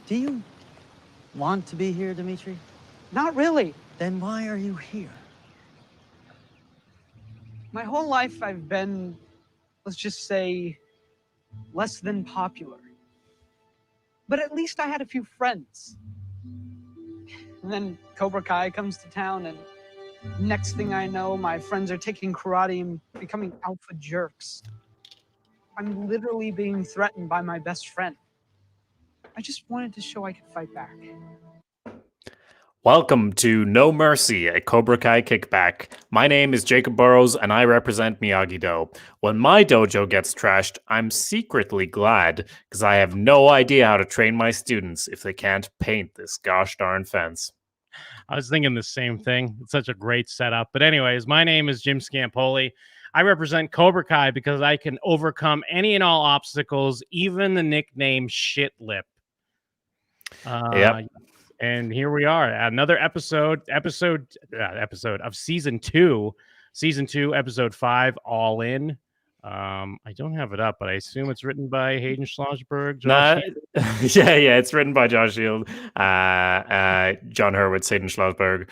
Do you want to be here, Dimitri? Not really. Then why are you here? My whole life I've been, let's just say, less than popular. But at least I had a few friends. And then Cobra Kai comes to town, and next thing I know, my friends are taking karate and becoming alpha jerks. I'm literally being threatened by my best friend. I just wanted to show I could fight back. Welcome to No Mercy, a Cobra Kai Kickback. My name is Jakob Burrows, and I represent Miyagi-Do. When my dojo gets trashed, I'm secretly glad, because I have no idea how to train my students if they can't paint this gosh darn fence. I was thinking the same thing. It's such a great setup. But anyways, my name is Jim Scampoli. I represent Cobra Kai because I can overcome any and all obstacles, even the nickname Shit Lip. Yep. And here we are, another episode of season 2, episode 5, All In. I don't have it up, but I assume it's written by Hayden Schlossberg. Yeah, it's written by Josh Shield, John Hurwitz, Hayden Schlossberg,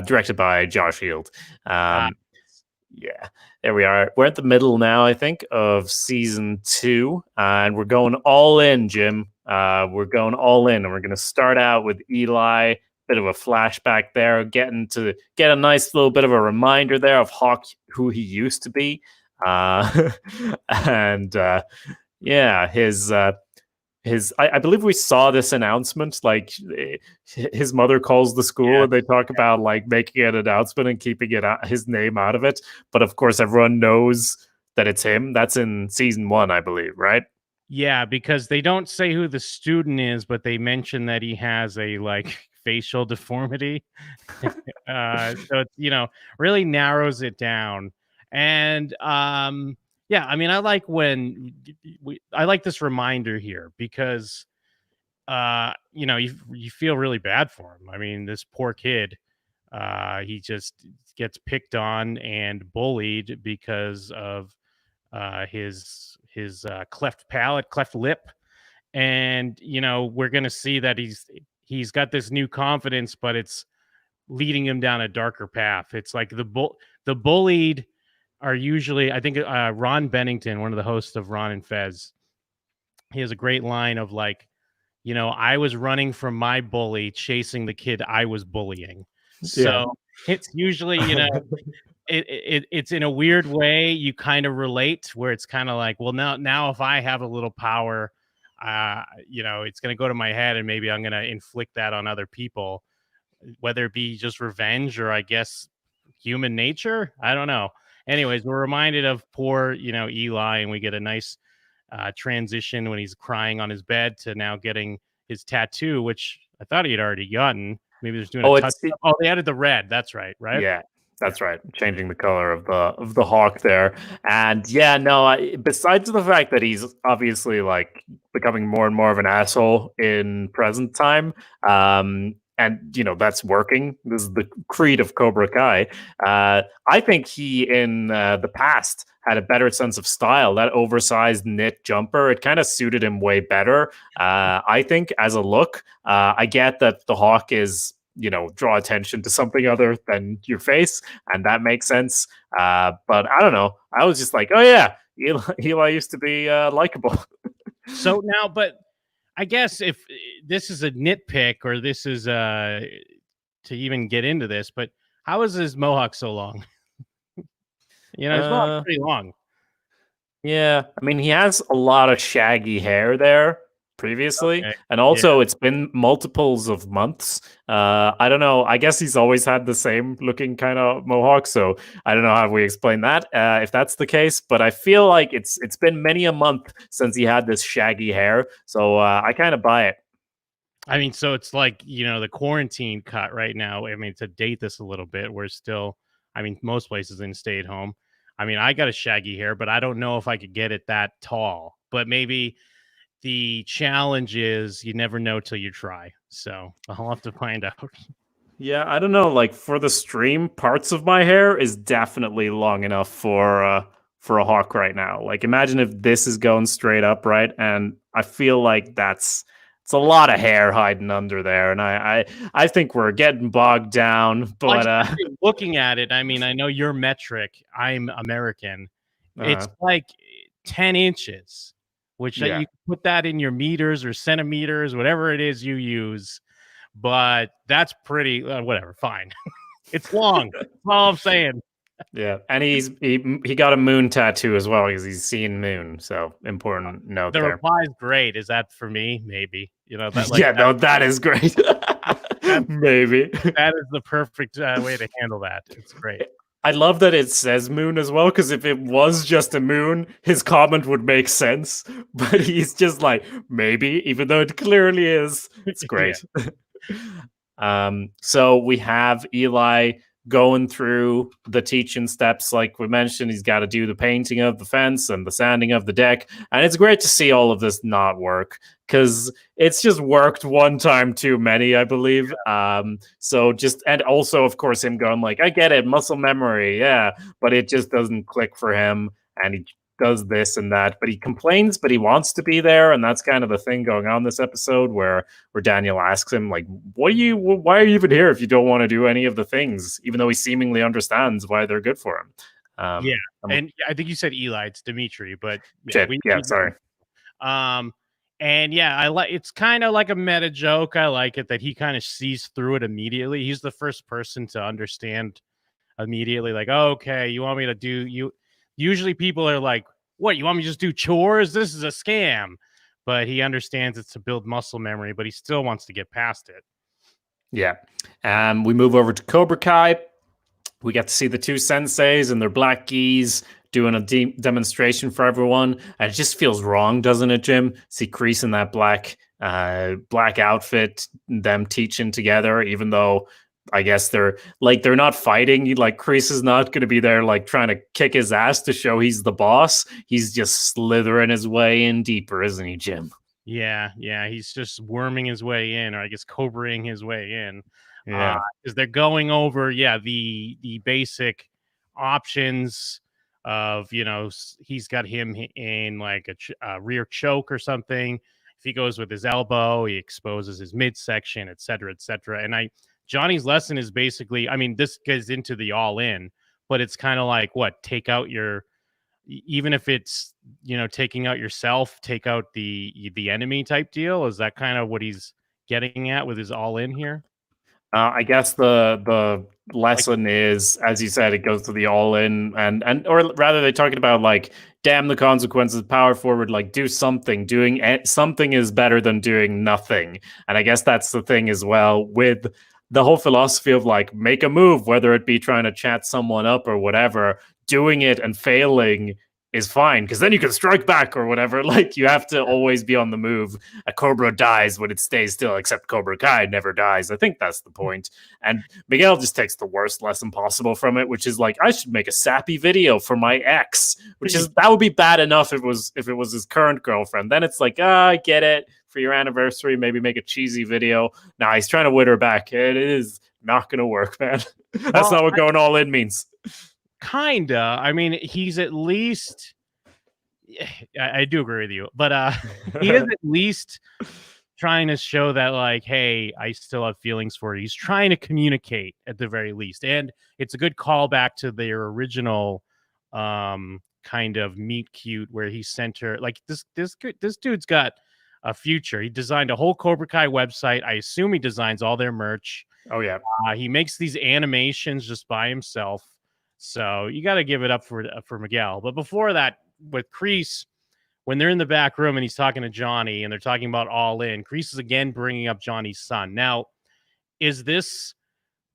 directed by Josh Shield. Yeah, there we are. We're at the middle now, I think, of season 2, and we're going all in, Jim. We're going all in, and we're going to start out with Eli. Bit of a flashback there, get a nice little bit of a reminder there of Hawk, who he used to be, and his I believe we saw this announcement, like his mother calls the school and they talk about like making an announcement and keeping his name out of it, but of course everyone knows that it's him. That's in season 1, I believe, right? Yeah, because they don't say who the student is, but they mention that he has a like facial deformity. So it, really narrows it down. And yeah, I mean, I like this reminder here because you feel really bad for him. I mean, this poor kid, he just gets picked on and bullied because of his cleft palate, cleft lip, and we're gonna see that he's got this new confidence, but it's leading him down a darker path. It's like the bullied are usually, I think, Ron Bennington, one of the hosts of Ron and Fez, he has a great line of like, I was running from my bully, chasing the kid I was bullying. So it's usually, it's in a weird way you kind of relate, where it's kind of like, well, now if I have a little power, it's going to go to my head and maybe I'm going to inflict that on other people, whether it be just revenge or I guess human nature. I don't know. Anyways, we're reminded of poor, Eli, and we get a nice transition when he's crying on his bed to now getting his tattoo, which I thought he had already gotten. Maybe there's doing a touch. Oh, they added the red. That's right. Yeah, that's right. Changing the color of the hawk there. And besides the fact that he's obviously like becoming more and more of an asshole in present time, and that's working. This is the creed of Cobra Kai. I think he in the past had a better sense of style. That oversized knit jumper, it kind of suited him way better. I think as a look. I get that the hawk is draw attention to something other than your face, and that makes sense. But I don't know. I was just like, oh yeah, Eli used to be likable. So now, but I guess if this is a nitpick, or this is to even get into this, but how is his mohawk so long? His mohawk's pretty long. Yeah, I mean, he has a lot of shaggy hair there previously, and also it's been multiples of months. I don't know. I guess he's always had the same looking kind of mohawk, so I don't know how we explain that if that's the case. But I feel like it's been many a month since he had this shaggy hair, so I kind of buy it. I mean, so it's like the quarantine cut right now. I mean, to date this a little bit, we're still. I mean, most places in stay at home. I mean, I got a shaggy hair, but I don't know if I could get it that tall. But maybe the challenge is you never know till you try. So I'll have to find out. Yeah, I don't know. Like for the stream, parts of my hair is definitely long enough for a hawk right now. Like imagine if this is going straight up, right? And I feel like that's it's a lot of hair hiding under there, and I think we're getting bogged down. But looking at it, I mean, I know your metric. I'm American. It's like 10 inches, which Yeah. you put that in your meters or centimeters, whatever it is you use. But that's pretty, whatever, fine. It's long. That's all I'm saying. Yeah, and he got a moon tattoo as well because he's seen moon. So important note The there. reply is great. Is that for me? Maybe. You know, that, Yeah, no, that is great. Maybe that is the perfect way to handle that. It's great. I love that it says moon as well, because if it was just a moon, his comment would make sense. But he's just like, maybe, even though it clearly is. It's great. So we have Eli going through the teaching steps. Like we mentioned, he's got to do the painting of the fence and the sanding of the deck. And it's great to see all of this not work, because it's just worked one time too many, I believe. So just, and also, of course, him going like, I get it, muscle memory, yeah, but it just doesn't click for him. And he does this and that, but he complains, but he wants to be there. And that's kind of the thing going on this episode where Daniel asks him, like, why are you even here if you don't want to do any of the things, even though he seemingly understands why they're good for him. And I think you said Eli, it's Dimitri, but sorry. And yeah, I like, it's kind of like a meta joke. I like it that he kind of sees through it immediately. He's the first person to understand immediately, like, oh, okay, you want me to do you. Usually people are like, what, you want me to just do chores? This is a scam. But he understands it's to build muscle memory, but he still wants to get past it. Yeah. We move over to Cobra Kai. We get to see the two senseis and their black gis doing a demonstration for everyone. And it just feels wrong, doesn't it, Jim? See Kreese in that black outfit, them teaching together, even though I guess they're not fighting. Like Kreese is not going to be there like trying to kick his ass to show he's the boss. He's just slithering his way in deeper, isn't he, Jim? Yeah, he's just worming his way in, or I guess cobraing his way in. Yeah, because they're going over the basic options of, you know, he's got him in like a rear choke or something. If he goes with his elbow, he exposes his midsection, et cetera, et cetera. And Johnny's lesson is basically, I mean, this gets into the all in, but it's kind of like what, take out your, even if it's, you know, taking out yourself, take out the enemy type deal. Is that kind of what he's getting at with his all in here? I guess the lesson is, as you said, it goes to the all in, and or rather, they're talking about like, damn the consequences, power forward, like do something. Doing something is better than doing nothing. And I guess that's the thing as well with the whole philosophy of like, make a move, whether it be trying to chat someone up or whatever. Doing it and failing is fine, because then you can strike back or whatever. Like, you have to always be on the move. A cobra dies when it stays still, except Cobra Kai never dies. I think that's the point. And Miguel just takes the worst lesson possible from it, which is like, I should make a sappy video for my ex, which is, that would be bad enough if it was his current girlfriend. Then it's like, I get it, for your anniversary, maybe make a cheesy video. Now he's trying to win her back. It is not going to work, man. That's not what going all in means. Kinda. I mean, he's at least, I do agree with you, but he is at least trying to show that, like, hey, I still have feelings for you. He's trying to communicate at the very least. And it's a good callback to their original kind of meet cute where he sent her, like, this dude's got a future. He designed a whole Cobra Kai website. I assume he designs all their merch. Oh yeah. He makes these animations just by himself. So you got to give it up for Miguel. But before that, with Kreese, when they're in the back room and he's talking to Johnny and they're talking about all in, Kreese is again bringing up Johnny's son. Now, is this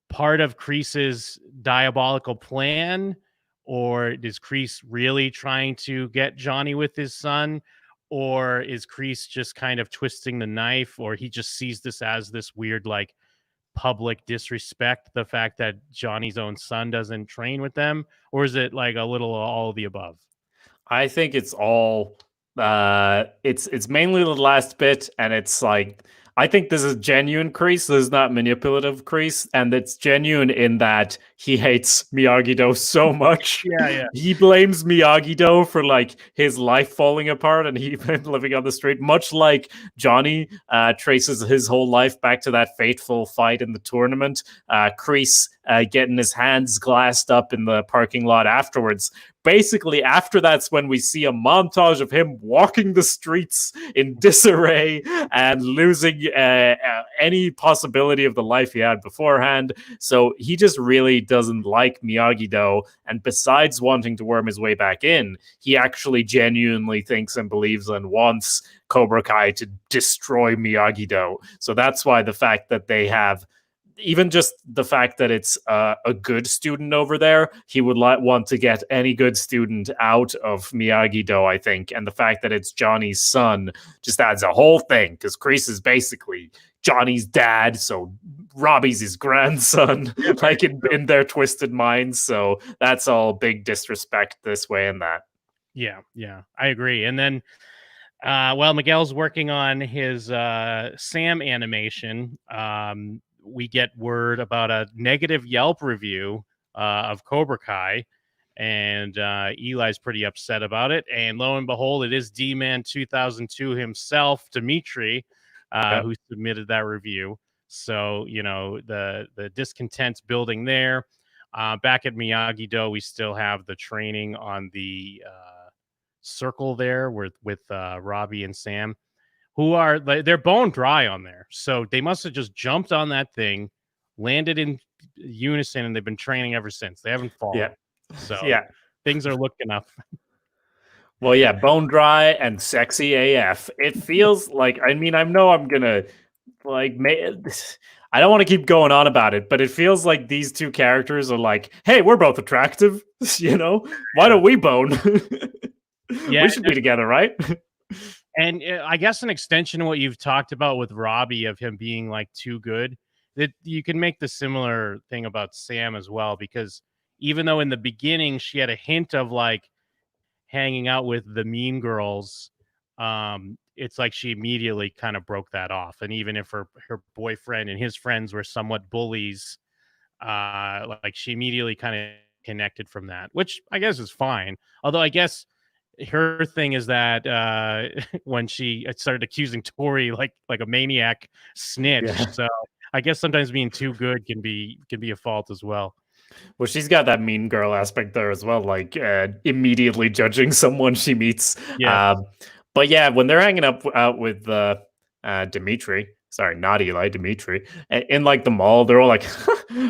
part of Kreese's diabolical plan, or is Kreese really trying to get Johnny with his son? Or is Kreese just kind of twisting the knife, or he just sees this as this weird, like, public disrespect, the fact that Johnny's own son doesn't train with them? Or is it like a little all of the above? I think it's all It's mainly the last bit, and it's like I think this is genuine Kreese. This is not manipulative Kreese, and it's genuine in that he hates Miyagi-Do so much. Yeah. He blames Miyagi-Do for like his life falling apart and he living on the street, much like Johnny traces his whole life back to that fateful fight in the tournament. Kreese getting his hands glassed up in the parking lot afterwards. Basically, after that's when we see a montage of him walking the streets in disarray and losing any possibility of the life he had beforehand. So he just really doesn't like Miyagi-Do. And besides wanting to worm his way back in, he actually genuinely thinks and believes and wants Cobra Kai to destroy Miyagi-Do. So that's why the fact that they have even just the fact that it's a good student over there, he would want to get any good student out of Miyagi-Do, I think. And the fact that it's Johnny's son just adds a whole thing, because Kreese is basically Johnny's dad, so Robbie's his grandson, like in their twisted minds. So that's all big disrespect this way and that. Yeah, I agree. And then, while Miguel's working on his Sam animation, we get word about a negative Yelp review of Cobra Kai, and Eli's pretty upset about it. And lo and behold, it is D-Man 2002 himself, Dimitri, who submitted that review. So, the discontent's building there. Back at Miyagi-Do, we still have the training on the circle there with Robbie and Sam, who are they're bone dry on there. So they must have just jumped on that thing, landed in unison, and they've been training ever since. They haven't fallen. Yeah. So yeah, things are looking up. Well, yeah, bone dry and sexy AF. It feels like, I mean, I know I'm gonna like, I don't want to keep going on about it, but it feels like these two characters are like, hey, we're both attractive, why don't we bone? We should be together, right? And I guess an extension of what you've talked about with Robbie, of him being like too good, that you can make the similar thing about Sam as well, because even though in the beginning she had a hint of like hanging out with the mean girls, it's like she immediately kind of broke that off. And even if her boyfriend and his friends were somewhat bullies, like she immediately kind of connected from that, which I guess is fine. Although I guess her thing is that when she started accusing Tori like a maniac snitch. Yeah. So I guess sometimes being too good can be a fault as well. Well, she's got that mean girl aspect there as well, like immediately judging someone she meets. Yeah. But yeah, when they're hanging out with Dimitri, sorry, not Eli, Dimitri, in like the mall, they're all like,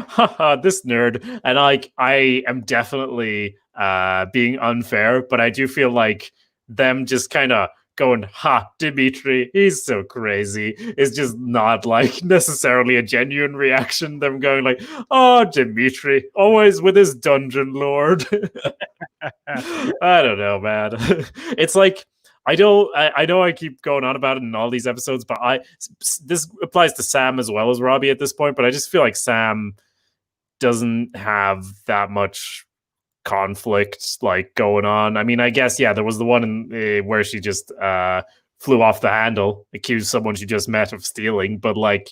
haha, this nerd. And like, I am definitely being unfair, but I do feel like them just kind of going, ha, Dimitri, he's so crazy, is just not like necessarily a genuine reaction. Them going like, oh, Dimitri, always with his dungeon lord. I don't know, man. It's like, I know I keep going on about it in all these episodes, but this applies to Sam as well as Robbie at this point, but I just feel like Sam doesn't have that much conflict like going on. I mean, I guess, yeah, there was the one where she just flew off the handle, accused someone she just met of stealing, but like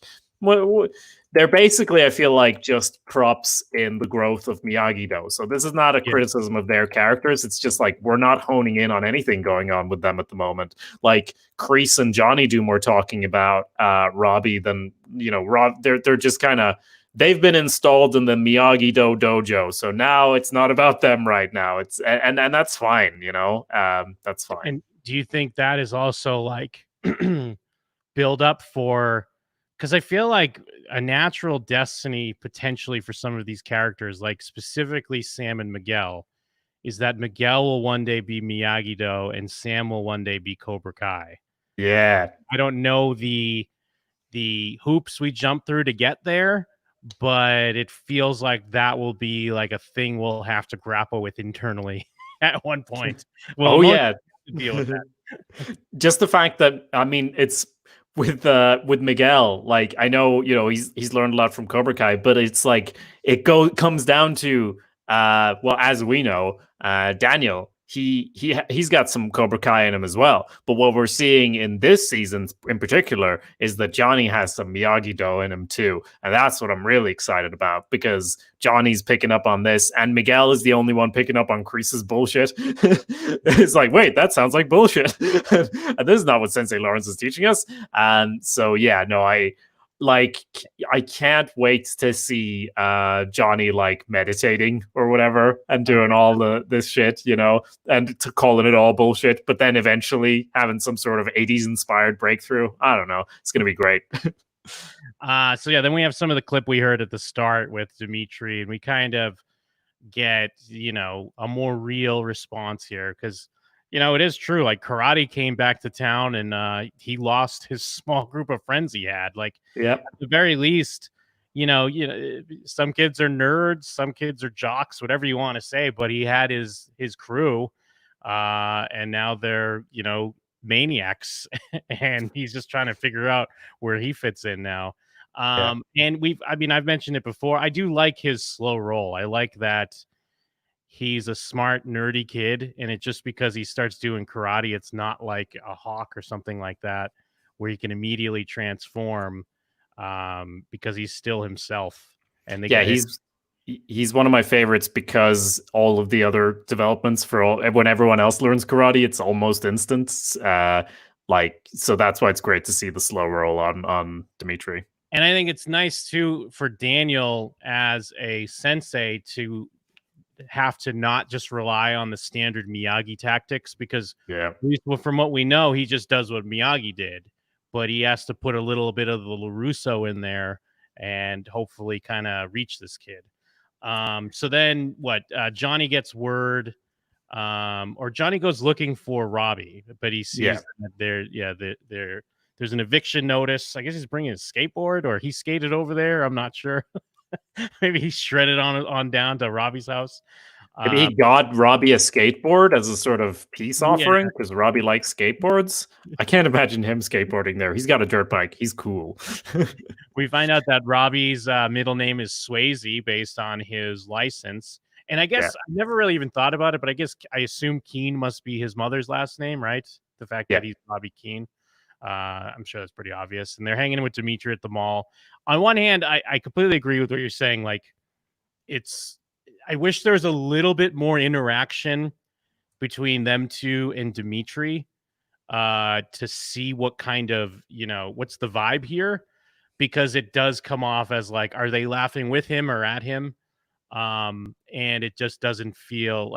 they're basically, I feel like, just props in the growth of Miyagi-Do. So this is not a criticism of their characters. It's just like we're not honing in on anything going on with them at the moment. Like Kreese and Johnny do more talking about Robbie than they're just kind of, they've been installed in the Miyagi-Do dojo, so now it's not about them right now. It's and that's fine, that's fine. And do you think that is also like build up for? Because I feel like a natural destiny potentially for some of these characters, like specifically Sam and Miguel, is that Miguel will one day be Miyagi-Do and Sam will one day be Cobra Kai. Yeah, I don't know the hoops we jump through to get there, but it feels like that will be like a thing we'll have to grapple with internally at one point. Well, yeah, deal with that. Just the fact that, I mean, it's with Miguel. Like, I know he's learned a lot from Cobra Kai, but it's like it comes down to well, as we know, Daniel. he's got some Cobra Kai in him as well. But what we're seeing in this season in particular is that Johnny has some Miyagi-Do in him too. And that's what I'm really excited about, because Johnny's picking up on this and Miguel is the only one picking up on Kreese's bullshit. It's like, wait, that sounds like bullshit. And this is not what Sensei Lawrence is teaching us. And so, yeah, no, I can't wait to see Johnny like meditating or whatever and doing all this shit, and to calling it all bullshit, but then eventually having some sort of 80s inspired breakthrough. I don't know. It's gonna be great. So yeah, then we have some of the clip we heard at the start with Dimitri, and we kind of get, a more real response here, because it is true. Like, karate came back to town, and he lost his small group of friends he had. Like, Yep. at the very least, some kids are nerds, some kids are jocks, whatever you want to say. But he had his crew, and now they're maniacs, and he's just trying to figure out where he fits in now. And I've mentioned it before. I do like his slow roll. I like that he's a smart, nerdy kid, and it's just because he starts doing karate, it's not like a Hawk or something like that, where he can immediately transform, because he's still himself. And he's one of my favorites, because all of the other developments when everyone else learns karate, it's almost instant. So that's why it's great to see the slow roll on Dimitri. And I think it's nice too for Daniel as a sensei to have to not just rely on the standard Miyagi tactics, because at least from what we know, he just does what Miyagi did, but he has to put a little bit of the LaRusso in there and hopefully kind of reach this kid. So then Johnny gets word, or Johnny goes looking for Robbie, but he sees that there's an eviction notice. I guess he's bringing his skateboard, or he skated over there. I'm not sure. Maybe he shredded on down to Robbie's house. Maybe he got Robbie a skateboard as a sort of peace offering, because Robbie likes skateboards. I can't imagine him skateboarding there. He's got a dirt bike. He's cool. We find out that Robbie's middle name is Swayze based on his license. And I guess I never really even thought about it, but I assume Keene must be his mother's last name, right? The fact that he's Robbie Keene. I'm sure that's pretty obvious. And they're hanging with Dimitri at the mall. On one hand, I completely agree with what you're saying. Like, I wish there was a little bit more interaction between them two and Dimitri, to see what kind of, what's the vibe here, because it does come off as like, are they laughing with him or at him? And it just doesn't feel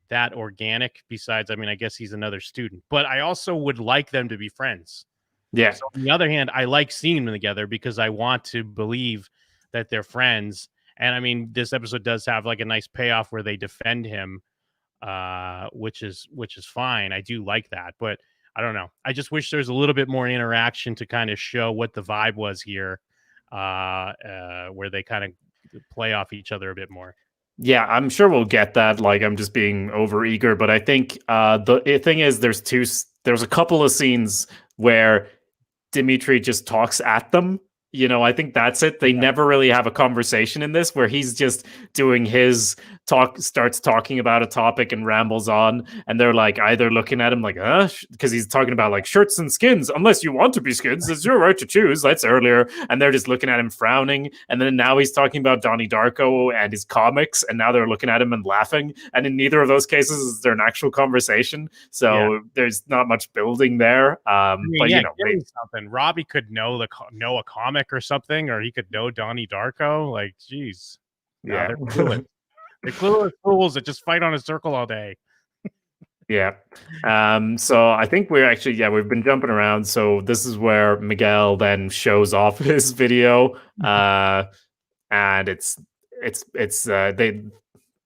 that organic. Besides, I guess he's another student, but I also would like them to be friends. Yeah. So on the other hand, I like seeing them together because I want to believe that they're friends. And this episode does have like a nice payoff where they defend him, which is fine. I do like that, but I don't know. I just wish there's a little bit more interaction to kind of show what the vibe was here, where they kind of play off each other a bit more. Yeah, I'm sure we'll get that. Like, I'm just being over eager, but I think the thing is, there's a couple of scenes where Dimitri just talks at them. I think that's it. They never really have a conversation in this, where he's just doing his talk, starts talking about a topic and rambles on, and they're like either looking at him like, because he's talking about like shirts and skins. Unless you want to be skins, it's your right to choose. That's earlier. And they're just looking at him frowning. And then now he's talking about Donnie Darko and his comics, and now they're looking at him and laughing. And in neither of those cases is there an actual conversation. So there's not much building there. But maybe something. Robbie could know a comic or something, or he could know Donnie Darko. Like, geez. They're clueless. They're clueless fools that just fight on a circle all day. So I think we've been jumping around. So this is where Miguel then shows off his video, and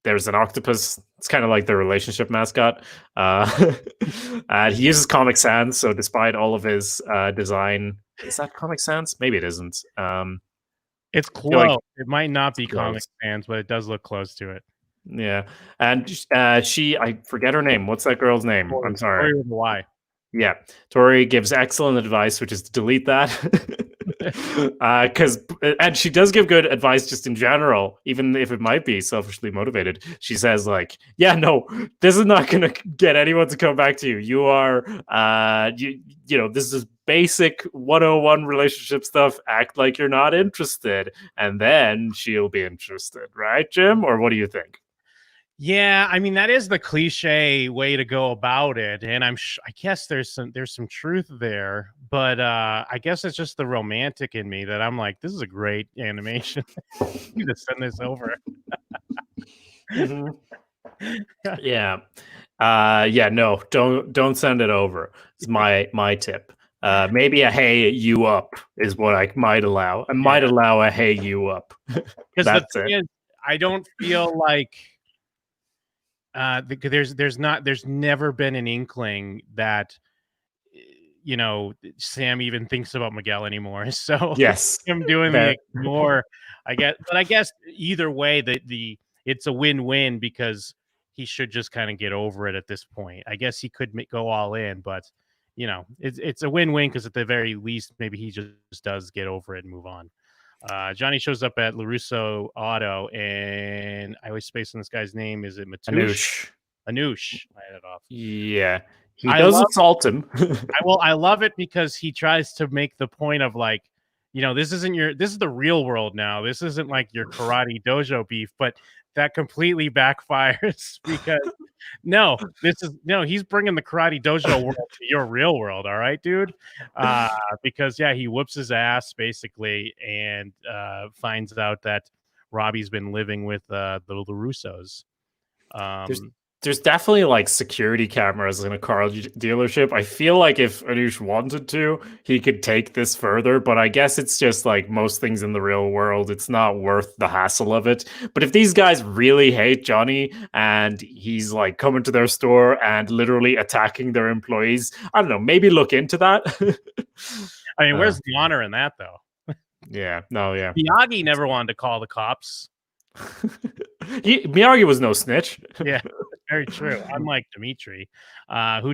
there's an octopus. It's kind of like the relationship mascot. And he uses Comic Sans. So despite all of his design, is that Comic Sans? Maybe it isn't. It's close. It might not be Comic Sans, but it does look close to it. Yeah, and I forget her name. What's that girl's name? I'm sorry. Tori with a Y. Yeah, Tori gives excellent advice, which is to delete that. And she does give good advice just in general, even if it might be selfishly motivated. She says like, yeah, no, this is not going to get anyone to come back to you. You are, this is basic 101 relationship stuff. Act like you're not interested, and then she'll be interested, right, Jim? Or what do you think? Yeah, I mean that is the cliche way to go about it, and I guess there's some truth there, but I guess it's just the romantic in me that I'm like, this is a great animation. You need to send this over. Yeah. No, don't send it over. It's my tip. Maybe a hey you up is what I might allow. I might allow a hey you up. Because the thing is, I don't feel like there's never been an inkling that Sam even thinks about Miguel anymore. So yes, him doing the ignore, I guess either way it's a win-win because he should just kind of get over it at this point. I guess he could go all in, but it's a win-win because at the very least maybe he just does get over it and move on. Johnny shows up at LaRusso Auto, and I always space on this guy's name. Is it Matoush? Anoush. I had it off. Yeah. He does assault him. I love it because he tries to make the point of like, this is the real world now. This isn't like your karate dojo beef, but that completely backfires because he's bringing the karate dojo world to your real world. All right, dude. Because he whoops his ass basically and finds out that Robbie's been living with the Russos. There's definitely like security cameras in a car dealership. I feel like if Anoush wanted to, he could take this further, but I guess it's just like most things in the real world. It's not worth the hassle of it. But if these guys really hate Johnny and he's like coming to their store and literally attacking their employees, I don't know, maybe look into that. I mean, where's the honor in that though? Yeah. Miyagi never wanted to call the cops. Miyagi was no snitch. Yeah, very true. Unlike Dimitri, who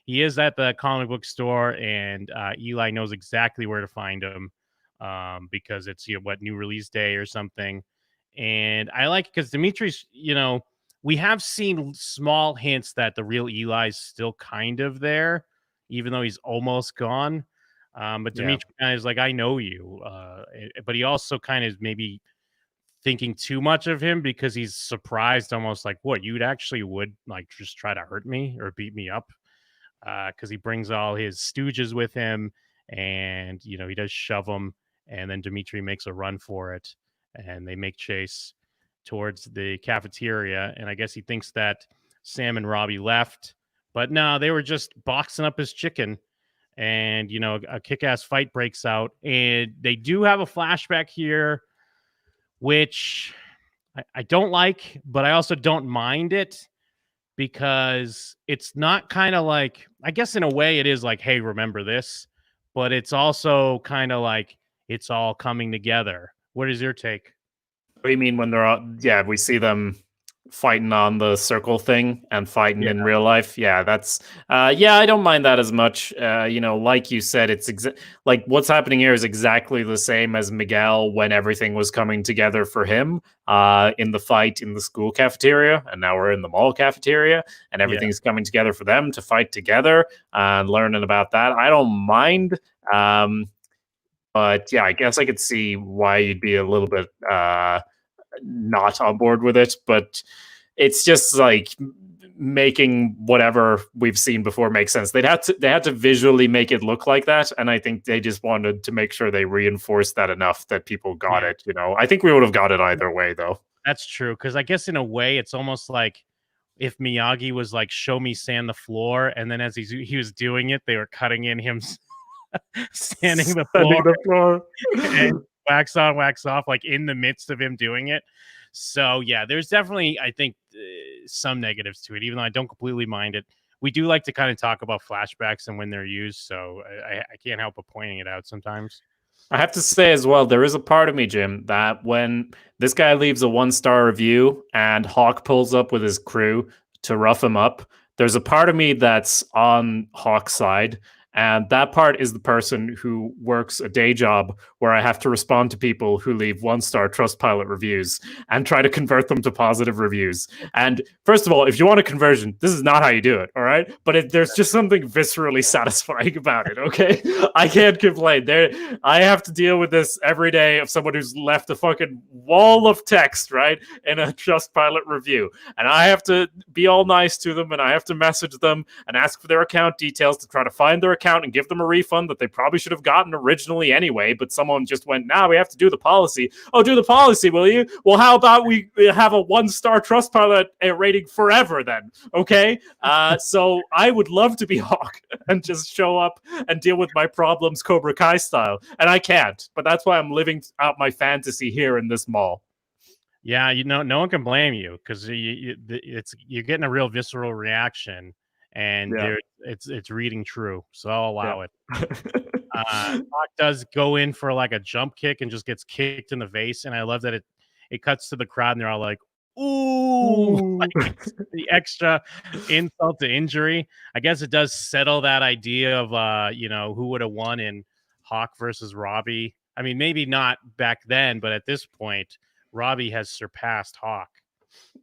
he is at the comic book store, and Eli knows exactly where to find him because it's new release day or something. And I like it because Dimitri's, we have seen small hints that the real Eli's still kind of there, even though he's almost gone. But Dimitri kind of is like, I know you, but he also kind of maybe thinking too much of him because he's surprised almost like, what, you'd actually would like just try to hurt me or beat me up? Because he brings all his stooges with him and, he does shove them. And then Dimitri makes a run for it and they make chase towards the cafeteria. And I guess he thinks that Sam and Robbie left, but no, they were just boxing up his chicken. And, a kick-ass fight breaks out. And they do have a flashback here, which I don't like, but I also don't mind it because it's not kind of like, I guess in a way it is like, hey, remember this, but it's also kind of like it's all coming together. What is your take? What do you mean when they're all, we see them fighting on the circle thing and fighting in real life? Yeah, that's I don't mind that as much. Like you said, it's like what's happening here is exactly the same as Miguel when everything was coming together for him in the fight in the school cafeteria, and now we're in the mall cafeteria and everything's coming together for them to fight together and learning about that. I don't mind, but I guess I could see why you'd be a little bit not on board with it, but it's just like making whatever we've seen before make sense. They had to visually make it look like that, and I think they just wanted to make sure they reinforced that enough that people got it. I think we would have got it either way, though. That's true, because I guess in a way it's almost like if Miyagi was like, "Show me sand the floor," and then as he was doing it, they were cutting in him sanding the floor. And wax on, wax off, like in the midst of him doing it. So there's definitely, I think, some negatives to it, even though I don't completely mind it. We do like to kind of talk about flashbacks and when they're used, so I can't help but pointing it out sometimes. I have to say as well, there is a part of me, Jim, that when this guy leaves a 1-star review and Hawk pulls up with his crew to rough him up, there's a part of me that's on Hawk's side. And that part is the person who works a day job where I have to respond to people who leave 1-star Trustpilot reviews and try to convert them to positive reviews. And first of all, if you want a conversion, this is not how you do it, all right? But there's just something viscerally satisfying about it, okay? I can't complain. I have to deal with this every day of someone who's left a fucking wall of text, right, in a Trustpilot review. And I have to be all nice to them, and I have to message them and ask for their account details to try to find their account and give them a refund that they probably should have gotten originally anyway, but someone just went, nah, we have to do the policy. Oh, do the policy, will you? Well, how about we have a 1-star Trustpilot rating forever then, okay? So I would love to be Hawk and just show up and deal with my problems Cobra Kai style, and I can't, but that's why I'm living out my fantasy here in this mall. Yeah, no one can blame you because you're getting a real visceral reaction, and it's reading true. So I'll allow it. Hawk does go in for like a jump kick and just gets kicked in the face, and I love that it cuts to the crowd and they're all like, "Ooh!" Like, the extra insult to injury. I guess it does settle that idea of who would have won in Hawk versus Robbie. I mean, maybe not back then, but at this point, Robbie has surpassed Hawk.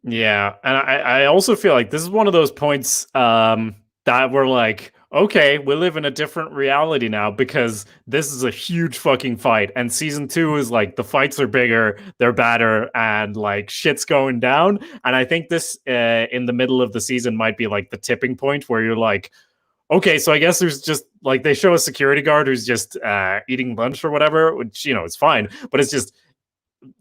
Yeah, and I also feel like this is one of those points that we're like, okay, we live in a different reality now because this is a huge fucking fight, and season 2 is like the fights are bigger, they're badder, and like shit's going down. And I think this in the middle of the season might be like the tipping point where you're like, okay, so I guess there's just like they show a security guard who's just eating lunch or whatever, which it's fine, but it's just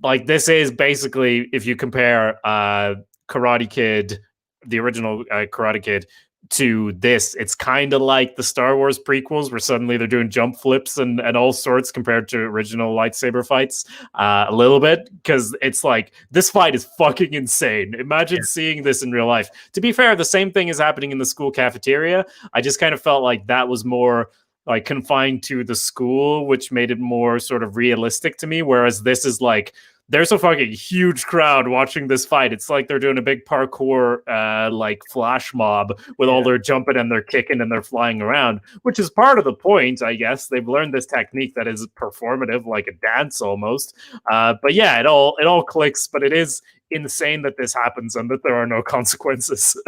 like this is basically, if you compare Karate Kid, the original Karate Kid, to this, it's kind of like the Star Wars prequels where suddenly they're doing jump flips and all sorts compared to original lightsaber fights a little bit, because it's like this fight is fucking insane. Imagine seeing this in real life. To be fair, the same thing is happening in the school cafeteria. I just kind of felt like that was more like confined to the school, which made it more sort of realistic to me, whereas this is like there's a fucking huge crowd watching this fight. It's like they're doing a big parkour like flash mob with all their jumping and their kicking and they're flying around, which is part of the point, I guess. They've learned this technique that is performative, like a dance almost. But yeah, it all clicks, but it is insane that this happens and that there are no consequences.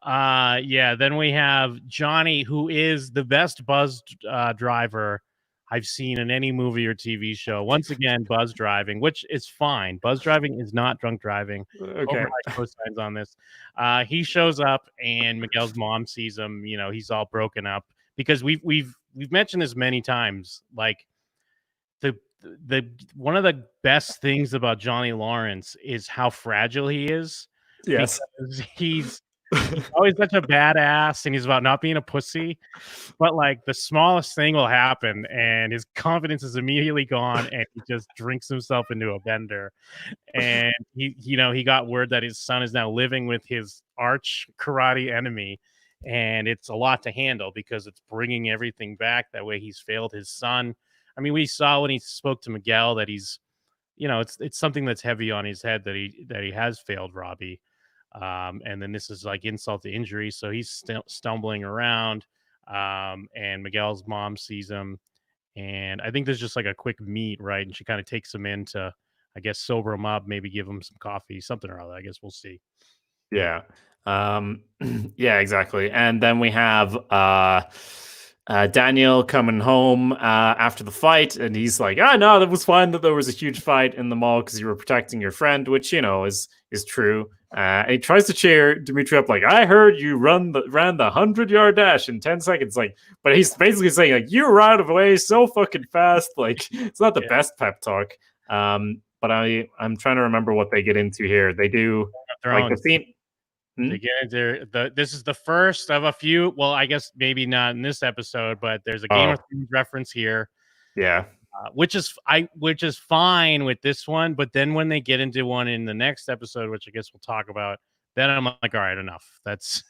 Then we have Johnny, who is the best buzz driver I've seen in any movie or TV show. Once again, buzz driving, which is fine. Buzz driving is not drunk driving. Okay. Co-signs on this. He shows up and Miguel's mom sees him. He's all broken up because we've mentioned this many times. Like the one of the best things about Johnny Lawrence is how fragile he is. Yes. He's always such a badass and he's about not being a pussy, but like the smallest thing will happen and his confidence is immediately gone and he just drinks himself into a bender. And he got word that his son is now living with his arch karate enemy, and it's a lot to handle because it's bringing everything back. That way he's failed his son. I mean, we saw when he spoke to Miguel that he's it's something that's heavy on his head that he has failed Robbie. And then this is like insult to injury. So he's stumbling around, and Miguel's mom sees him. And I think there's just like a quick meet, right? And she kind of takes him in to, I guess, sober him up, maybe give him some coffee, something or other. I guess we'll see. Yeah. Yeah, exactly. And then we have Daniel coming home after the fight, and he's like, no, that was fine that there was a huge fight in the mall because you were protecting your friend, which, is true. And he tries to cheer Dimitri up, like, I heard you ran the 100-yard dash in 10 seconds. Like, but he's basically saying, like, you ran away so fucking fast. Like, it's not the best pep talk. But I'm trying to remember what they get into here. They do like the scene. They get into this is the first of a few. Well, I guess maybe not in this episode, but there's a Game of Thrones reference here. Yeah. Which is fine with this one, but then when they get into one in the next episode, which I guess we'll talk about, then I'm like, all right, enough. That's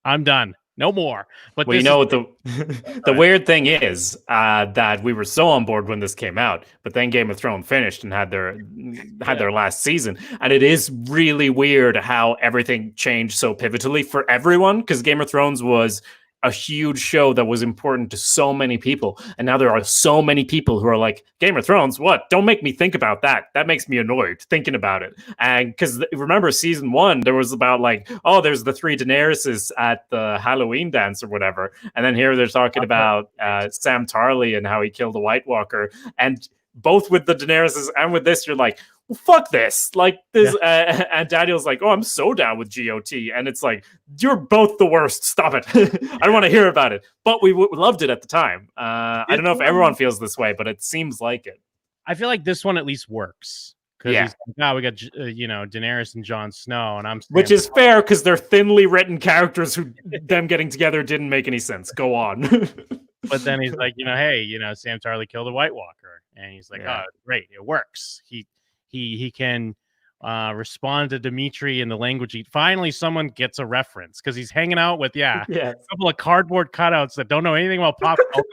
I'm done. No more. But well, the weird thing is that we were so on board when this came out, but then Game of Thrones finished and had their last season, and it is really weird how everything changed so pivotally for everyone, because Game of Thrones was a huge show that was important to so many people, and now there are so many people who are like, Game of Thrones, what? Don't make me think about that. That makes me annoyed thinking about it. And because remember season 1, there was about like, oh, there's the 3 Daenerys at the Halloween dance or whatever, and then here they're talking about Sam Tarly and how he killed a White Walker, and both with the Daenerys and with this, you're like, well, fuck this. Like this, and Daniel's like, oh, I'm so down with GOT. And it's like, you're both the worst. Stop it. I don't want to hear about it. But we loved it at the time. I don't know if everyone feels this way, but it seems like it. I feel like this one at least works. Because he's like, we got, Daenerys and Jon Snow, and I'm which is fair because they're thinly written characters who them getting together didn't make any sense. Go on. But then he's like, hey, Sam Tarly killed a White Walker, and he's like, oh, great, it works. He can respond to Dimitri in the language. Finally, someone gets a reference because he's hanging out with a couple of cardboard cutouts that don't know anything about pop culture,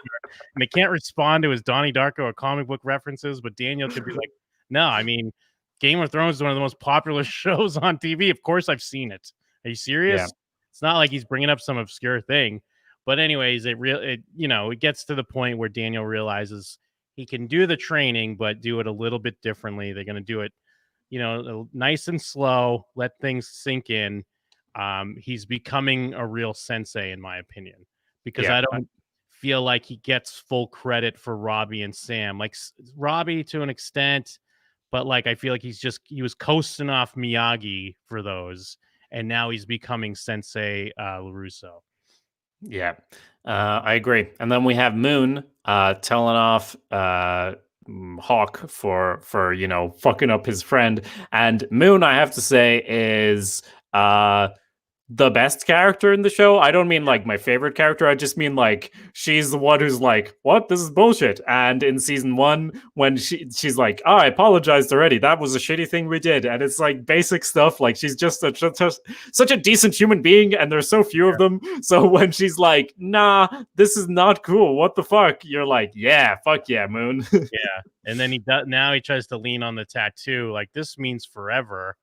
and they can't respond to his Donnie Darko or comic book references. But Daniel could be like, no, I mean, Game of Thrones is one of the most popular shows on TV. Of course, I've seen it. Are you serious? Yeah. It's not like he's bringing up some obscure thing. But anyways, it gets to the point where Daniel realizes he can do the training, but do it a little bit differently. They're going to do it, nice and slow, let things sink in. He's becoming a real sensei, in my opinion, because I don't feel like he gets full credit for Robbie and Sam. Like Robbie to an extent, but like I feel like he was coasting off Miyagi for those, and now he's becoming Sensei LaRusso. Yeah, I agree. And then we have Moon telling off Hawk for fucking up his friend. And Moon, I have to say, is the best character in the show. I don't mean like my favorite character. I just mean like she's the one who's like, what? This is bullshit. And in season 1, when she's like, oh, I apologized already. That was a shitty thing we did. And it's like basic stuff. Like she's just such a decent human being, and there's so few of them. So when she's like, nah, this is not cool. What the fuck? You're like, yeah, fuck yeah, Moon. Yeah. And then he tries to lean on the tattoo. Like, this means forever.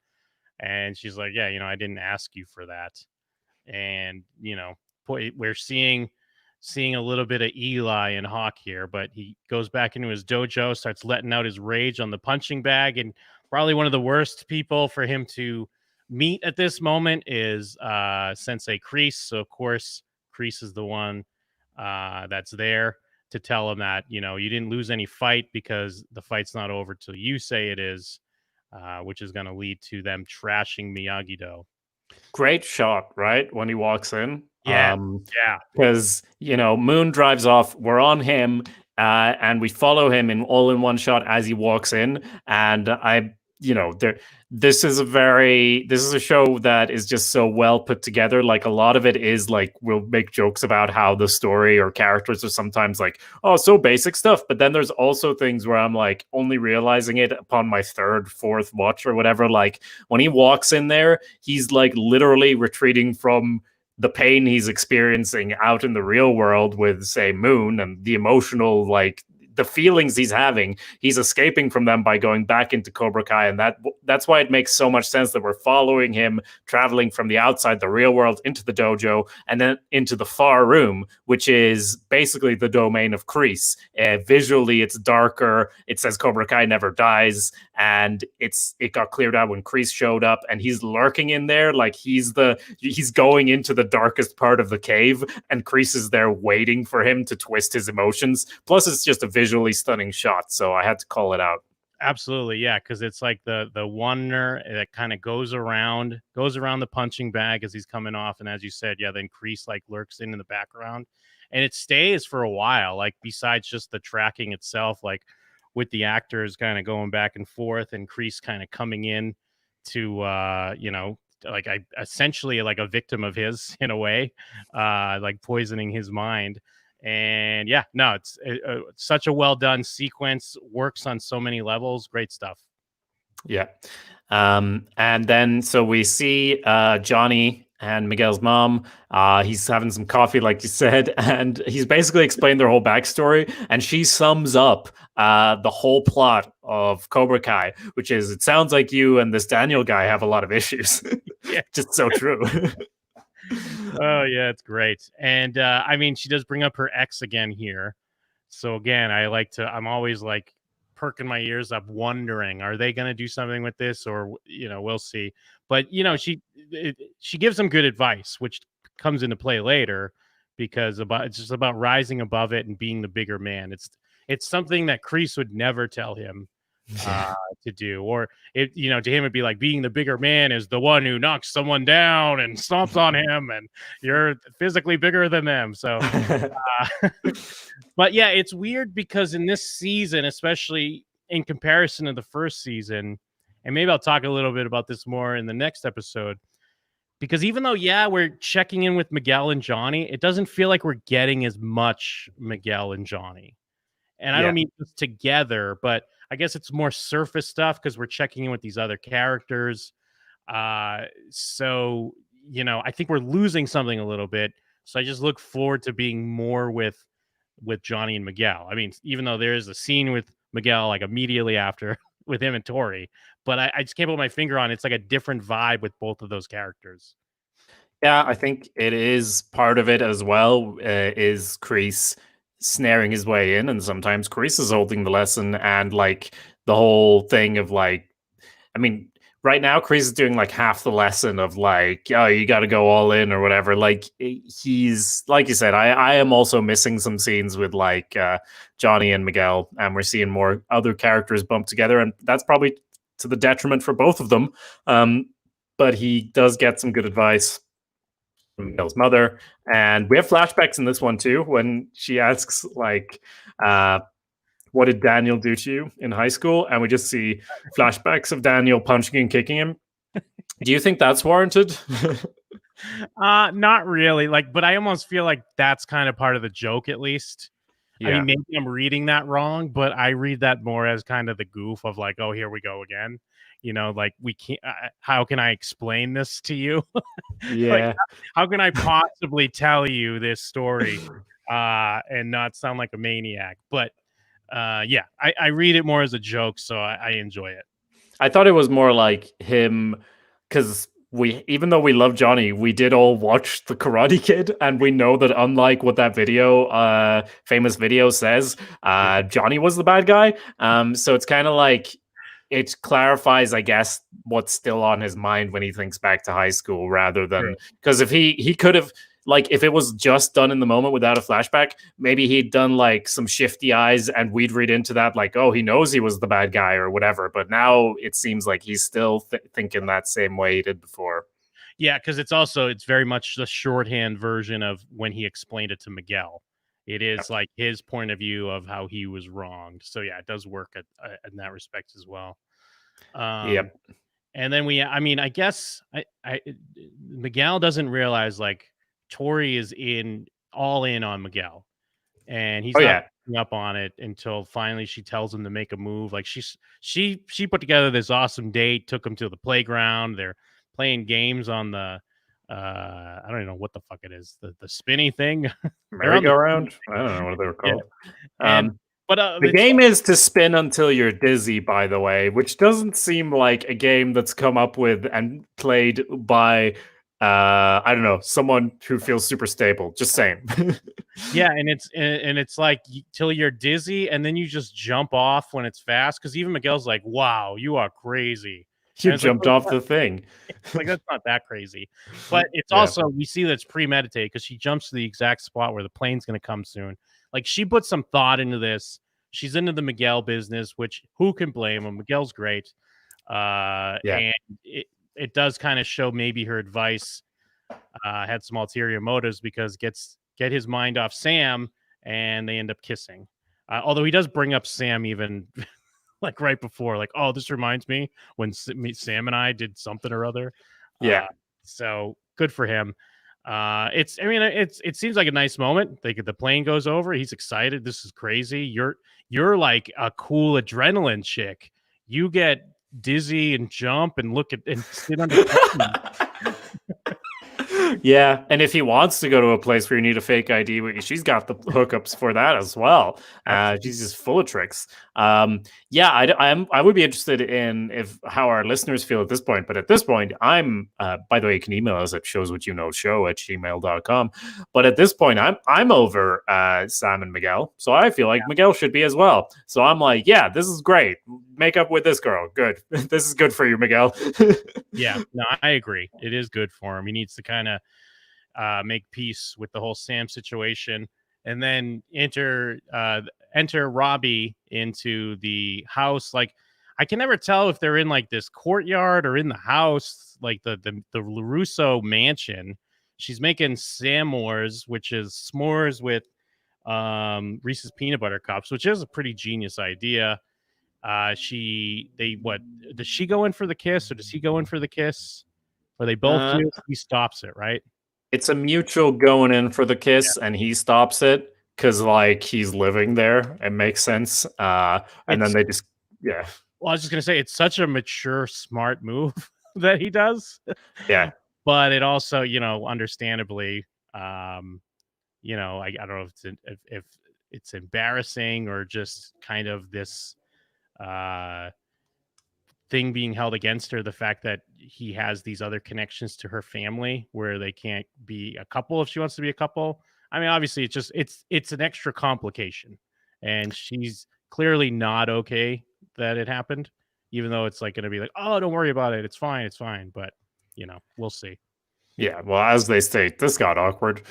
And she's like, yeah, I didn't ask you for that. And, we're seeing a little bit of Eli and Hawk here, but he goes back into his dojo, starts letting out his rage on the punching bag. And probably one of the worst people for him to meet at this moment is Sensei Kreese. So, of course, Kreese is the one that's there to tell him that, you didn't lose any fight because the fight's not over till you say it is. Which is going to lead to them trashing Miyagi-Do. Great shot, right? When he walks in. Yeah. Because, Moon drives off. We're on him. And we follow him in one shot as he walks in. And this is a show that is just so well put together. Like a lot of it is like, we'll make jokes about how the story or characters are sometimes like, oh, so basic stuff. But then there's also things where I'm like only realizing it upon my 3rd, 4th watch or whatever. Like when he walks in there, he's like literally retreating from the pain he's experiencing out in the real world with, say, Moon, and the emotional, like, the feelings he's having, he's escaping from them by going back into Cobra Kai. And that's why it makes so much sense that we're following him traveling from the outside, the real world, into the dojo, and then into the far room, which is basically the domain of Kreese. Visually, it's darker. It says Cobra Kai never dies. And it got cleared out when Kreese showed up, and he's lurking in there. Like he's going into the darkest part of the cave, and Kreese is there waiting for him to twist his emotions. Plus, it's just a visually stunning shot, so I had to call it out. Absolutely, yeah, because it's like the wonder that kind of goes around the punching bag as he's coming off, and as you said, yeah, then Kreese like lurks in the background, and it stays for a while. Like besides just the tracking itself, like with the actors kind of going back and forth, and Kreese kind of coming in to essentially like a victim of his in a way, like poisoning his mind. And yeah, no, it's such a well done sequence, works on so many levels. Great stuff. Yeah. And then so we see Johnny and Miguel's mom. He's having some coffee, like you said, and he's basically explained their whole backstory. And she sums up the whole plot of Cobra Kai, which is, it sounds like you and this Daniel guy have a lot of issues. Yeah. Just so true. Oh yeah, it's great. And I mean, she does bring up her ex again here. So again, I'm always like perking my ears up, wondering, are they going to do something with this, or we'll see. But she gives some good advice, which comes into play later, because it's just about rising above it and being the bigger man. It's something that Kreese would never tell him to do, or to him it'd be like, being the bigger man is the one who knocks someone down and stomps on him, and you're physically bigger than them. So but yeah, it's weird because in this season, especially in comparison to the first season, and maybe I'll talk a little bit about this more in the next episode, because even though we're checking in with Miguel and Johnny, it doesn't feel like we're getting as much Miguel and Johnny. And I don't mean just together, but I guess it's more surface stuff because we're checking in with these other characters. So, I think we're losing something a little bit. So I just look forward to being more with Johnny and Miguel. I mean, even though there is a scene with Miguel like immediately after with him and Tori, but I just can't put my finger on it. It's like a different vibe with both of those characters. Yeah, I think it is part of it as well, is Kreese snaring his way in, and sometimes Kreese is holding the lesson, and like the whole thing of like, I mean, right now Kreese is doing like half the lesson of like, oh, you got to go all in or whatever. Like he's, like you said, I am also missing some scenes with like Johnny and Miguel, and we're seeing more other characters bumped together, and that's probably to the detriment for both of them. But he does get some good advice from Miguel's mother, and we have flashbacks in this one too when she asks like, what did Daniel do to you in high school? And we just see flashbacks of Daniel punching and kicking him. Do you think that's warranted? Not really. But I almost feel like that's kind of part of the joke, at least. Yeah. I mean, maybe I'm reading that wrong, but I read that more as kind of the goof of like, oh, here we go again. Like we can't. How can I explain this to you? Yeah. Like, how can I possibly tell you this story and not sound like a maniac? But I read it more as a joke, so I enjoy it. I thought it was more like him, because even though we love Johnny, we did all watch The Karate Kid, and we know that unlike what that famous video says, Johnny was the bad guy. So it's kind of like, it clarifies, I guess, what's still on his mind when he thinks back to high school, rather than, because if he could have, like, if it was just done in the moment without a flashback, maybe he'd done like some shifty eyes and we'd read into that like, oh, he knows he was the bad guy or whatever. But now it seems like he's still thinking that same way he did before. Yeah, because it's very much the shorthand version of when he explained it to Miguel. It is like his point of view of how he was wronged. So yeah, it does work in that respect as well. Yep. And then I guess Miguel doesn't realize like Tori is all in on Miguel, and he's not picking up on it until finally she tells him to make a move. Like she put together this awesome date, took him to the playground. They're playing games on the I don't even know what the fuck it is, the spinny thing, merry-go-round. I don't know what they were called. Yeah. But the game is to spin until you're dizzy, by the way, which doesn't seem like a game that's come up with and played by I don't know, someone who feels super stable. Just saying. Yeah, and it's like till you're dizzy, and then you just jump off when it's fast. Because even Miguel's like, "Wow, you are crazy." You jumped off the thing. Like, that's not that crazy. But it's also, we see that it's premeditated because she jumps to the exact spot where the plane's going to come soon. Like, she put some thought into this. She's into the Miguel business, which who can blame him? Miguel's great. And it does kind of show maybe her advice had some ulterior motives, because get his mind off Sam, and they end up kissing. Although he does bring up Sam even like right before, like, oh, this reminds me when Sam and I did something or other. Yeah. So good for him. It seems like a nice moment. The plane goes over. He's excited. This is crazy. You're like a cool adrenaline chick. You get dizzy and jump and look at and sit under. Yeah, and if he wants to go to a place where you need a fake ID, she's got the hookups for that as well. She's just full of tricks. Yeah, I would be interested in if how our listeners feel at this point. But at this point, I'm. By the way, you can email us at showswhatyouknowshow@gmail.com. But at this point, I'm over Sam and Miguel, so I feel like Miguel should be as well. So I'm like, yeah, this is great. Make up with this girl. Good. This is good for you, Miguel. Yeah, no, I agree. It is good for him. He needs to kind of make peace with the whole Sam situation, and then enter Robbie into the house. Like, I can never tell if they're in like this courtyard or in the house, like the LaRusso mansion. She's making s'mores, which is s'mores with Reese's peanut butter cups, which is a pretty genius idea. Does she go in for the kiss, or does he go in for the kiss? Or they both do? He stops it, right? It's a mutual going in for the kiss, and he stops it because like he's living there. It makes sense. And then they just Well, I was just gonna say it's such a mature, smart move that he does. Yeah. But it also, understandably, I don't know if it's embarrassing or just kind of this thing being held against her, the fact that he has these other connections to her family where they can't be a couple if she wants to be a couple. I mean, obviously it's an extra complication, and she's clearly not okay that it happened, even though it's like going to be like, oh, don't worry about it, it's fine, but we'll see. Yeah, well, as they state, this got awkward.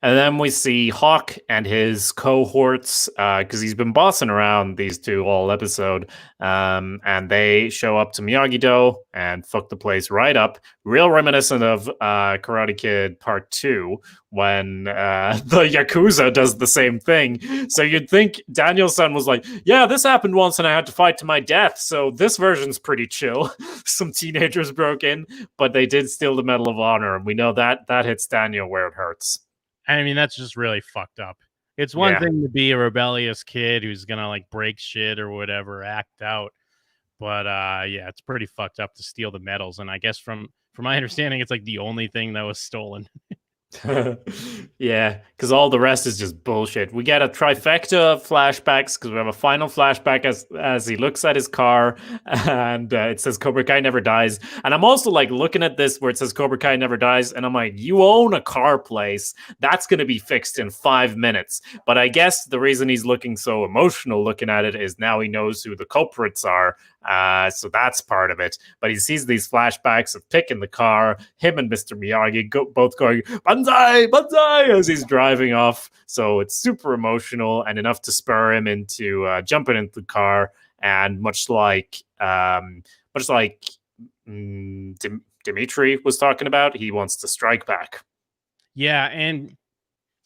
And then we see Hawk and his cohorts, because he's been bossing around these two all episode. And they show up to Miyagi-Do and fuck the place right up. Real reminiscent of Karate Kid Part 2, when the Yakuza does the same thing. So you'd think Daniel-san was like, yeah, this happened once and I had to fight to my death, so this version's pretty chill. Some teenagers broke in, but they did steal the Medal of Honor, and we know that hits Daniel where it hurts. I mean, that's just really fucked up. It's one thing to be a rebellious kid who's gonna like break shit or whatever, act out, but it's pretty fucked up to steal the medals. And I guess from my understanding, it's like the only thing that was stolen. Yeah, because all the rest is just bullshit. We get a trifecta of flashbacks because we have a final flashback as he looks at his car and it says Cobra Kai never dies. And I'm also like looking at this where it says Cobra Kai never dies, and I'm like, you own a car place. That's going to be fixed in 5 minutes. But I guess the reason he's looking so emotional looking at it is now he knows who the culprits are. So that's part of it. But he sees these flashbacks of picking the car, him and Mr. Miyagi both going, Banzai, Banzai, as he's driving off. So it's super emotional and enough to spur him into jumping into the car. And much like Dimitri was talking about, he wants to strike back. Yeah, and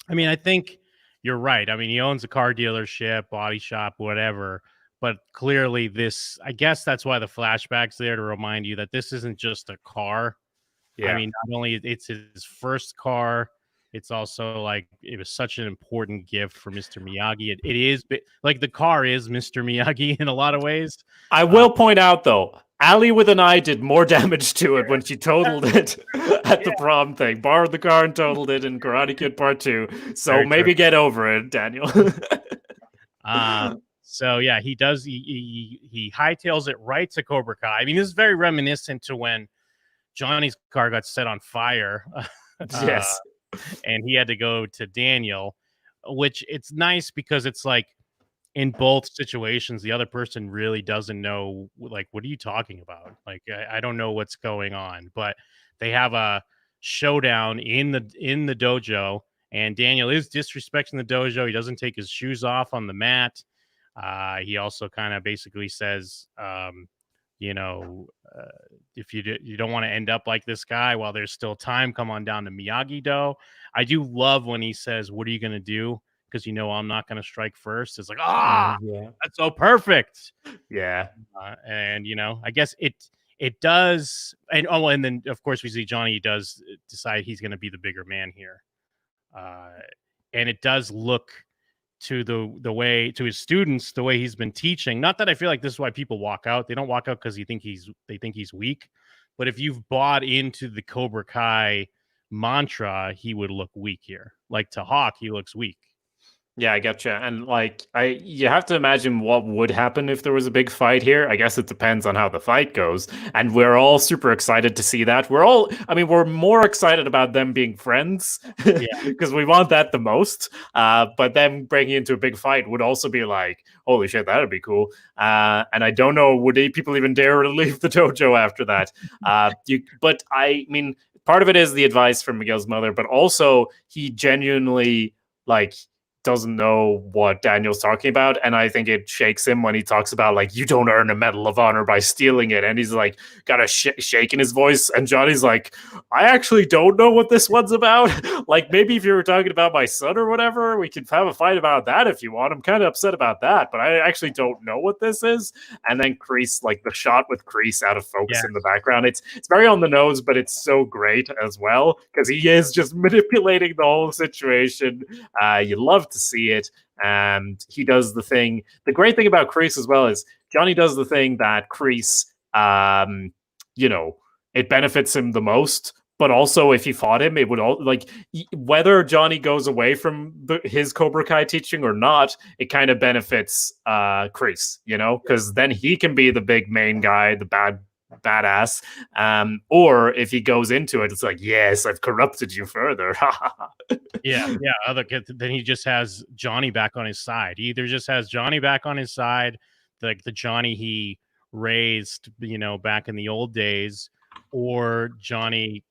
I mean, I think you're right. I mean, he owns a car dealership, body shop, whatever. But clearly this, I guess that's why the flashback's there, to remind you that this isn't just a car. Yeah. I mean, not only it's his first car, it's also like it was such an important gift for Mr. Miyagi. It is like the car is Mr. Miyagi in a lot of ways. I will point out though, Ali with an eye did more damage to it when she totaled it at the prom thing. Borrowed the car and totaled it in Karate Kid Part 2. So very maybe true. Get over it, Daniel. So yeah, he does. He hightails it right to Cobra Kai. I mean, this is very reminiscent to when Johnny's car got set on fire. Yes, and he had to go to Daniel, which it's nice because it's like in both situations, the other person really doesn't know. Like, what are you talking about? Like, I don't know what's going on. But they have a showdown in the dojo, and Daniel is disrespecting the dojo. He doesn't take his shoes off on the mat. He also kind of basically says, if you don't want to end up like this guy while there's still time, come on down to Miyagi-Do. I do love when he says, what are you going to do? Because I'm not going to strike first. It's like, that's so perfect. Yeah. And, I guess it does. And then, of course, we see Johnny does decide he's going to be the bigger man here. And it does look to the way to his students, the way he's been teaching. Not that I feel like this is why people walk out. They don't walk out because they think he's weak. But if you've bought into the Cobra Kai mantra, he would look weak here. Like to Hawk, he looks weak. Yeah, I getcha. And like, you have to imagine what would happen if there was a big fight here. I guess it depends on how the fight goes. And we're all super excited to see that. We're more excited about them being friends because we want that the most. But them breaking into a big fight would also be like, holy shit, that'd be cool. And I don't know, would people even dare to leave the dojo after that? But I mean, part of it is the advice from Miguel's mother, but also he genuinely like doesn't know what Daniel's talking about, and I think it shakes him when he talks about like, you don't earn a Medal of Honor by stealing it, and he's like got a shake in his voice, and Johnny's like, I actually don't know what this one's about. Like, maybe if you were talking about my son or whatever, we could have a fight about that if you want. I'm kind of upset about that, but I actually don't know what this is. And then Kreese, like the shot with Kreese out of focus in the background, it's very on the nose, but it's so great as well because he is just manipulating the whole situation. You love to see it, and he does the thing. The great thing about Kreese as well is Johnny does the thing that Kreese, it benefits him the most. But also, if he fought him, it would all like whether Johnny goes away from his Cobra Kai teaching or not, it kind of benefits Kreese, because then he can be the big main guy, the badass. Or if he goes into it, it's like, yes, I've corrupted you further. Then he just has Johnny back on his side. He either just has Johnny back on his side, like the Johnny he raised, back in the old days, or Johnny,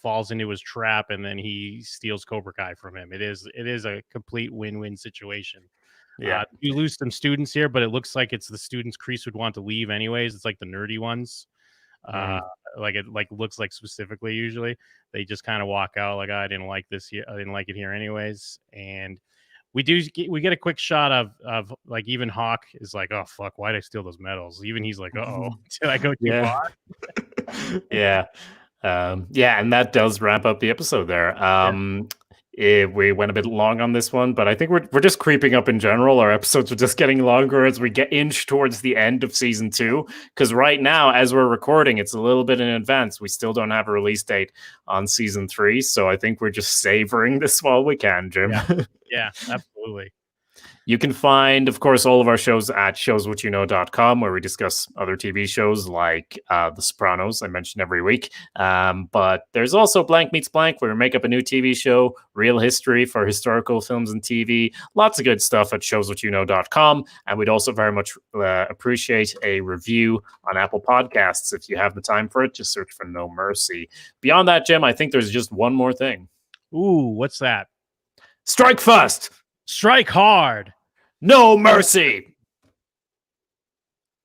falls into his trap and then he steals Cobra Kai from him. It is a complete win-win situation. Yeah, you lose some students here, but it looks like it's the students Kreese would want to leave anyways. It's like the nerdy ones. It looks like specifically usually they just kind of walk out like, I didn't like this here, I didn't like it here anyways. And we get a quick shot of like, even Hawk is like, oh fuck, why did I steal those medals? Even he's like, oh, did I go too far? And that does wrap up the episode there. We went a bit long on this one, but I think we're just creeping up in general. Our episodes are just getting longer as we inch towards the end of season 2. Because right now, as we're recording, it's a little bit in advance. We still don't have a release date on season 3, so I think we're just savoring this while we can, Jim. Yeah, absolutely. You can find, of course, all of our shows at showswhatyouknow.com, where we discuss other TV shows like The Sopranos, I mentioned every week. But there's also Blank Meets Blank, where we make up a new TV show, Real History for historical films and TV. Lots of good stuff at showswhatyouknow.com. And we'd also very much appreciate a review on Apple Podcasts. If you have the time for it, just search for No Mercy. Beyond that, Jim, I think there's just one more thing. Ooh, what's that? Strike fast! Strike hard! No mercy!